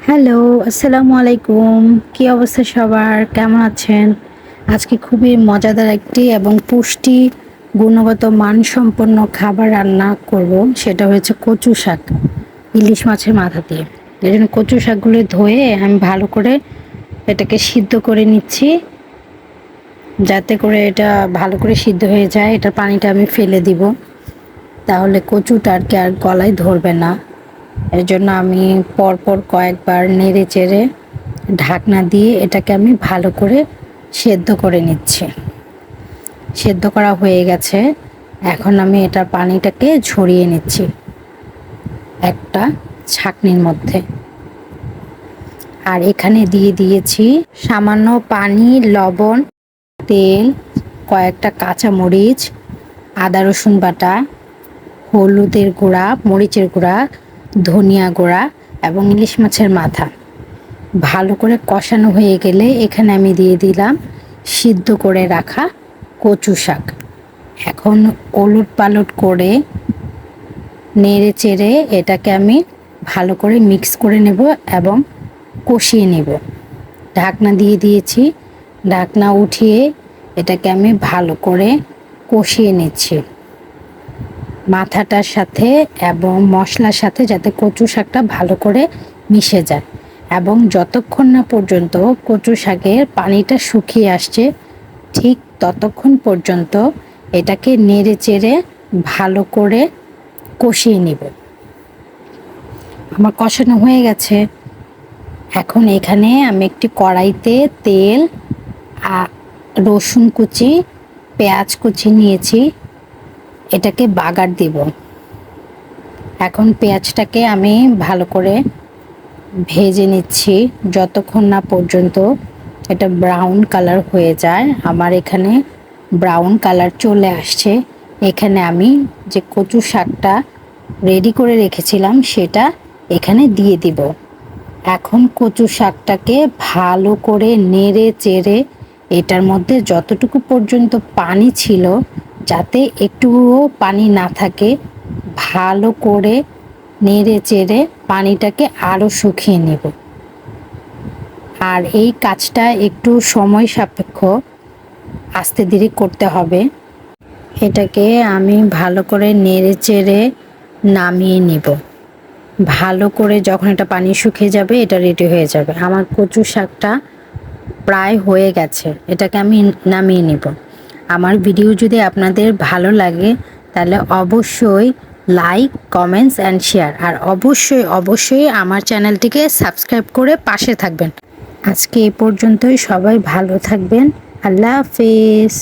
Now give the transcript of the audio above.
Hello, আসসালামু আলাইকুম। কি অবস্থা সবার? কেমন আছেন? আজকে খুবই মজাদার একটি এবং পুষ্টি গুণগত মানসম্পন্ন খাবার রান্না করব। সেটা হচ্ছে কচু শাক, ইলিশ মাছের মাথা দিয়ে। এজন্য কচু শাকগুলো ধুয়ে আমি ভালো করে এটাকে সিদ্ধ করে নিচ্ছি, যাতে করে এটা ভালো করে সিদ্ধ হয়ে যায়। এটার পানিটা আমি ফেলে দিব, তাহলে কচুটা আর গলায় ধরবে না। এর জন্য আমি পরপর কয়েকবার নেড়ে চেড়ে ঢাকনা দিয়ে এটাকে আমি ভালো করে সেদ্ধ করে নিচ্ছি। সেদ্ধ করা হয়ে গেছে, এখন আমি এটার পানিটাকে ঝরিয়ে নিচ্ছি একটা ছাঁকনির মধ্যে। আর এখানে দিয়ে দিয়েছি সামান্য পানি, লবণ, তেল, কয়েকটা কাঁচামরিচ, আদা রসুন বাটা, হলুদের গুঁড়া, মরিচের গুঁড়া, ধনিয়া গুঁড়া এবং ইলিশ মাছের মাথা। ভালো করে কষানো হয়ে গেলে এখানে আমি দিয়ে দিলাম সিদ্ধ করে রাখা কচু শাক। এখন ওলট পালট করে নেড়ে চেড়ে এটাকে আমি ভালো করে মিক্স করে নেব এবং কষিয়ে নেব। ঢাকনা দিয়ে দিয়েছি, ঢাকনা উঠিয়ে এটাকে আমি ভালো করে কষিয়ে নিচ্ছি মাথাটার সাথে এবং মশলার সাথে, যাতে কচু শাকটা ভালো করে মিশে যায়। এবং যতক্ষণ না পর্যন্ত কচু শাকের পানিটা শুকিয়ে আসছে, ঠিক ততক্ষণ পর্যন্ত এটাকে নেড়ে চেড়ে ভালো করে কষিয়ে নিব। আমার কষানো হয়ে গেছে। এখন এখানে আমি একটি কড়াইতে তেল, রসুন কুচি, পেঁয়াজ কুচি নিয়েছি, এটাকে বাগার দিব। এখন পেঁয়াজটাকে আমি ভালো করে ভেজে নিচ্ছি যতক্ষণ না পর্যন্ত এটা ব্রাউন কালার হয়ে যায়। আমার এখানে ব্রাউন কালার চলে আসছে। এখানে আমি যে কচু শাকটা রেডি করে রেখেছিলাম সেটা এখানে দিয়ে দিব। এখন কচু শাকটাকে ভালো করে নেড়ে চেড়ে এটার মধ্যে যতটুকু পর্যন্ত পানি ছিল, যাতে একটুও পানি না থাকে, ভালো করে নেড়ে চেড়ে পানিটাকে আরও শুকিয়ে নেব। আর এই কাজটা একটু সময় সাপেক্ষ, আস্তে ধীরে করতে হবে। এটাকে আমি ভালো করে নেড়ে চেড়ে নামিয়ে নিব। ভালো করে যখন এটা পানি শুকিয়ে যাবে, এটা রেডি হয়ে যাবে। আমার কচু শাকটা প্রায় হয়ে গেছে, এটাকে আমি নামিয়ে নিব। আমার ভিডিও যদি আপনাদের ভালো লাগে তাহলে অবশ্যই লাইক, কমেন্টস অ্যান্ড শেয়ার, আর অবশ্যই আমার চ্যানেলটিকে সাবস্ক্রাইব করে পাশে থাকবেন। আজকে এই পর্যন্তই। সবাই ভালো থাকবেন। আল্লাহ হাফেজ।